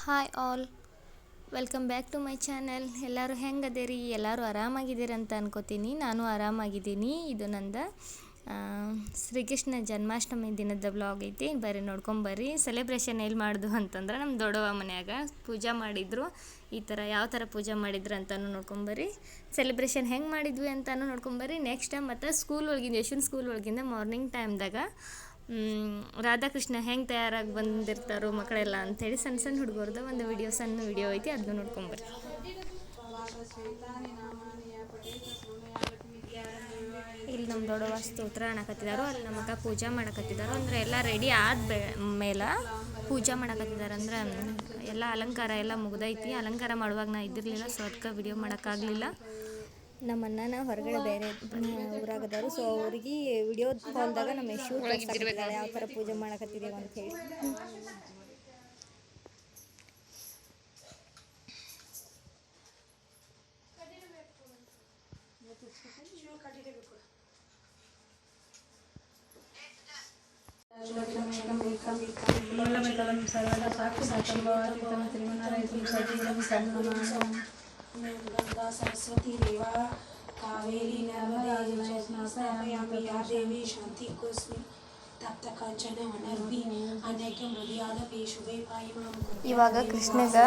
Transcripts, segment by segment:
Hi all, welcome back to my channel. ಎಲ್ಲರೂ ಹೆಂಗದೇರಿ? ಎಲ್ಲರೂ ಆರಾಮಾಗಿದ್ದೀರಿ ಅಂತ ಅನ್ಕೋತೀನಿ. ನಾನು ಆರಾಮಾಗಿದ್ದೀನಿ. ಇದು ನಂದು ಶ್ರೀಕೃಷ್ಣ ಜನ್ಮಾಷ್ಟಮಿ ದಿನದ ವ್ಲಾಗ್ ಐತಿ. ಬರ್ರಿ ನೋಡ್ಕೊಂಬರ್ರಿ. ಸೆಲೆಬ್ರೇಷನ್ ಎಲ್ಲಿ ಮಾಡೋದು ಅಂತಂದ್ರೆ ನಮ್ಮ ದೊಡ್ಡವ್ವ ಮನ್ಯಾಗ ಪೂಜೆ ಮಾಡಿದ್ರು. ಈ ಥರ ಯಾವ ಥರ ಪೂಜೆ ಮಾಡಿದ್ರು ಅಂತಲೂ ನೋಡ್ಕೊಂಬರ್ರಿ. ಸೆಲೆಬ್ರೇಷನ್ ಹೆಂಗೆ ಮಾಡಿದ್ವಿ ಅಂತಲೂ ನೋಡ್ಕೊಂಬರ್ರಿ. ನೆಕ್ಸ್ಟ್ ಮತ್ತು ಸ್ಕೂಲ್ ಒಳಗಿಂದ ಯಶವಂತ ಸ್ಕೂಲ್ ಒಳಗಿಂದ ಮಾರ್ನಿಂಗ್ ಟೈಮ್ದಾಗ ರಾಧಾಕೃಷ್ಣ ಹೆಂಗೆ ತಯಾರಾಗಿ ಬಂದಿರ್ತಾರೋ ಮಕ್ಕಳೆಲ್ಲ ಅಂಥೇಳಿ ಸಣ್ಣ ಸಣ್ಣ ಹುಡುಗರ್ದು ಒಂದು ಸಣ್ಣ ವಿಡಿಯೋ ಐತಿ, ಅದನ್ನು ನೋಡ್ಕೊಂಬರ್ರಿ. ಇಲ್ಲಿ ನಮ್ಮ ದೊಡ್ಡವ್ವ ಸ್ತೋತ್ರ ಅನ್ನಕತ್ತಿದಾರೋ, ಅಲ್ಲಿ ನಮ್ಮ ಅಕ್ಕ ಪೂಜೆ ಮಾಡಕತ್ತಿದಾರೋ. ಅಂದರೆ ಎಲ್ಲ ರೆಡಿ ಆದ ಮೇಲೆ ಪೂಜೆ ಮಾಡಕತ್ತಿದ್ದಾರೆ. ಅಂದ್ರೆ ಎಲ್ಲ ಅಲಂಕಾರ ಎಲ್ಲ ಮುಗ್ದೈತಿ. ಅಲಂಕಾರ ಮಾಡುವಾಗ ನಾ ಇದ್ದಿರಲಿಲ್ಲ, ಸೊ ಅದಕ್ಕೆ ವಿಡಿಯೋ ಮಾಡೋಕ್ಕಾಗಲಿಲ್ಲ. ನಮ್ಮ ಅಣ್ಣನ ಹೊರಗಡೆ ಬೇರೆ ಊರಾಗದಾರು, ಸೊ ಅವ್ರಿಗೆ ವಿಡಿಯೋ ಕಾಲ್ದಾಗ ನಮ್ಮ ಯಶು ಯಾವ ಥರ ಪೂಜೆ ಮಾಡಕತ್ತಿದ್ದೇವೆ ಅಂತ ಹೇಳಿ. गंगा सरस्वती रेवा कावेरी नर्मदा जलस्नापयामि या देवी शांति कुस्मि तप्त कांचन वनर्भि अनेक मृदियाद पेशुवे पायिमां. ಇವಾಗ ಕೃಷ್ಣಗ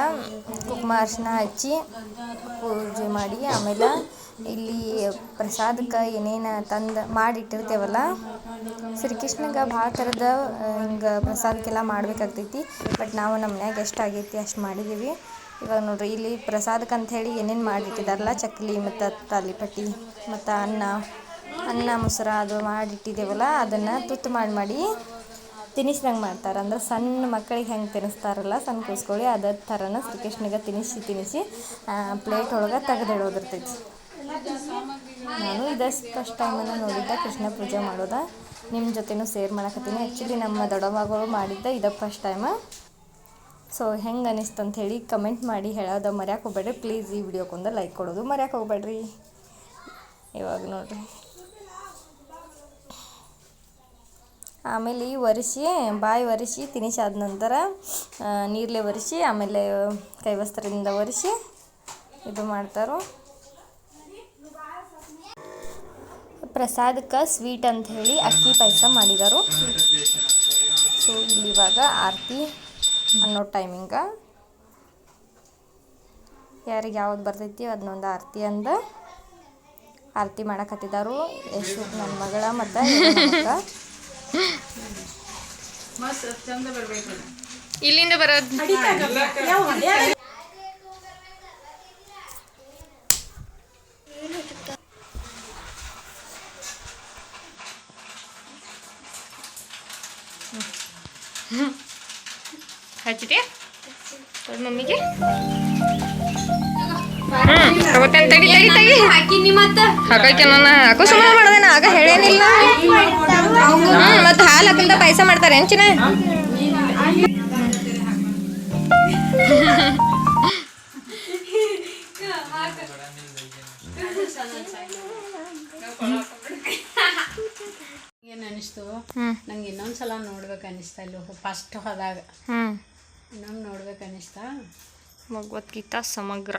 ಕುಂಕುಮ ಅರ್ಶಿನ ಹಚ್ಚಿ ಪೂಜೆ ಮಾಡಿ ಆಮೇಲೆ ಇಲ್ಲಿ ಪ್ರಸಾದಕ್ಕೆ ಏನೇನು ತಂದು ಮಾಡಿಟ್ಟಿರ್ತೇವಲ್ಲ, ಶ್ರೀಕೃಷ್ಣಗೆ ಭಾಳ ಥರದ ಹಿಂಗೆ ಪ್ರಸಾದಕ್ಕೆಲ್ಲ ಮಾಡಬೇಕಾಗ್ತೈತಿ. ಬಟ್ ನಾವು ನಮ್ಮ ಮನ್ಯಾಗ ಎಷ್ಟು ಆಗೈತಿ ಅಷ್ಟು ಮಾಡಿದ್ದೀವಿ. ಇವಾಗ ನೋಡ್ರಿ, ಇಲ್ಲಿ ಪ್ರಸಾದಕ್ಕೆ ಅಂಥೇಳಿ ಏನೇನು ಮಾಡಿಟ್ಟಿದ್ದಾರಲ್ಲ, ಚಕ್ಲಿ ಮತ್ತು ತಾಲಿಪಟ್ಟಿ ಮತ್ತು ಅನ್ನ ಮೊಸರು ಅದು ಮಾಡಿಟ್ಟಿದ್ದೇವಲ್ಲ, ಅದನ್ನು ತುತ್ತು ಮಾಡಿ ತಿನ್ನಿಸ್ದಂಗೆ ಮಾಡ್ತಾರೆ. ಅಂದ್ರೆ ಸಣ್ಣ ಮಕ್ಕಳಿಗೆ ಹೆಂಗೆ ತಿನ್ನಿಸ್ತಾರಲ್ಲ, ಸಣ್ಣ ಕೂಸ್ಕೊಳ್ಳಿ, ಅದೇ ಥರನ ಶ್ರೀಕೃಷ್ಣಗೆ ತಿನ್ನಿಸಿ ಪ್ಲೇಟ್ ಒಳಗೆ ತೆಗೆದಿಡೋದಿರ್ತೈತಿ. ನಾನು ಇದೇ ಫಸ್ಟ್ ಟೈಮನ್ನು ನೋಡಿದ್ದೆ ಕೃಷ್ಣ ಪೂಜೆ ಮಾಡೋದ. ನಿಮ್ಮ ಜೊತೆನೂ ಶೇರ್ ಮಾಡಕತ್ತೀನಿ. ಆ್ಯಕ್ಚುಲಿ ನಮ್ಮ ದೊಡ್ಡಮ್ಮಗಳು ಮಾಡಿದ್ದೆ ಇದೇ ಫಸ್ಟ್ ಟೈಮ. ಸೊ ಹೆಂಗೆ ಅನಿಸ್ತು ಅಂಥೇಳಿ ಕಮೆಂಟ್ ಮಾಡಿ ಹೇಳೋದು ಮರ್ಯಾಕೆ ಹೋಗ್ಬೇಡ್ರಿ. ಪ್ಲೀಸ್ ಈ ವಿಡಿಯೋಕ್ಕೊಂದು ಲೈಕ್ ಕೊಡೋದು ಮರ್ಯಾಕೆ ಹೋಗ್ಬೇಡ್ರಿ. ಇವಾಗ ನೋಡಿರಿ, ಆಮೇಲೆ ಬಾಯಿ ಒರೆಸಿ ತಿನ್ನಿಸಾದ ನಂತರ ನೀರಲ್ಲೇ ಒರೆಸಿ ಆಮೇಲೆ ಕೈ ವಸ್ತ್ರದಿಂದ ಒರೆಸಿ ಇದು ಮಾಡ್ತಾರೋ. ಪ್ರಸಾದಕ್ಕೆ ಸ್ವೀಟ್ ಅಂಥೇಳಿ ಅಕ್ಕಿ ಪಾಯಸ ಮಾಡಿದರು. ಸೊ ಇಲ್ಲಿ ಇವಾಗ ಆರತಿ ಅನ್ನೋ ಟೈಮಿಂಗ ಯಾರಿಗೆ ಯಾವ್ದು ಬರ್ತೈತಿ ಅದನ್ನೊಂದು ಆರತಿ ಆರತಿ ಮಾಡಕತ್ತಿದ್ದಾರು ಯಶು ನನ್ನ ಮಗಳ ಮತ್ತು ಇಲ್ಲಿಂದ ಬರೋದು. ಹಚ್ಚಿದೆ ಮಮ್ಮಿಗೆ ಹಾಕೋ ಸುಮ್ಮನೆ ಮಾಡೋದೇನ ಆಗ ಹೇಳೇನಿಲ್ಲ. ಮತ್ತೆ ಹಾಲು ಹಾಕಲ್ದ ಪಾಯಸ ಮಾಡ್ತಾರೆ ಹೆಂಚಿನ. ಏನು ಅನಿಸ್ತು ನಂಗೆ ಇನ್ನೊಂದ್ಸಲ ನೋಡ್ಬೇಕು ಅನಿಸ್ತಾ. ಇಲ್ಲಿ ಫಸ್ಟ್ ಹೋದಾಗ ಇನ್ನೊಂದು ನೋಡ್ಬೇಕು ಅನಿಸ್ತಾ. ಭಗವದ್ಗೀತಾ ಸಮಗ್ರ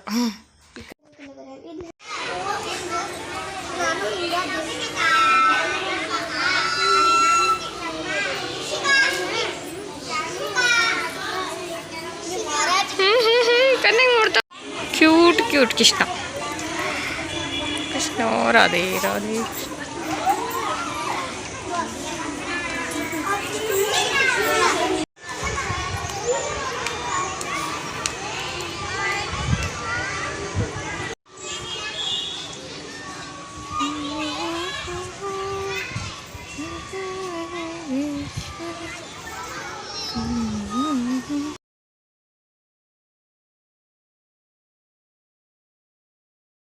ಕಣ್ಣಿಗೆ ನೋಡ್ತಾ ಕ್ಯೂಟ್ ಕೃಷ್ಣ ರಾಧೆ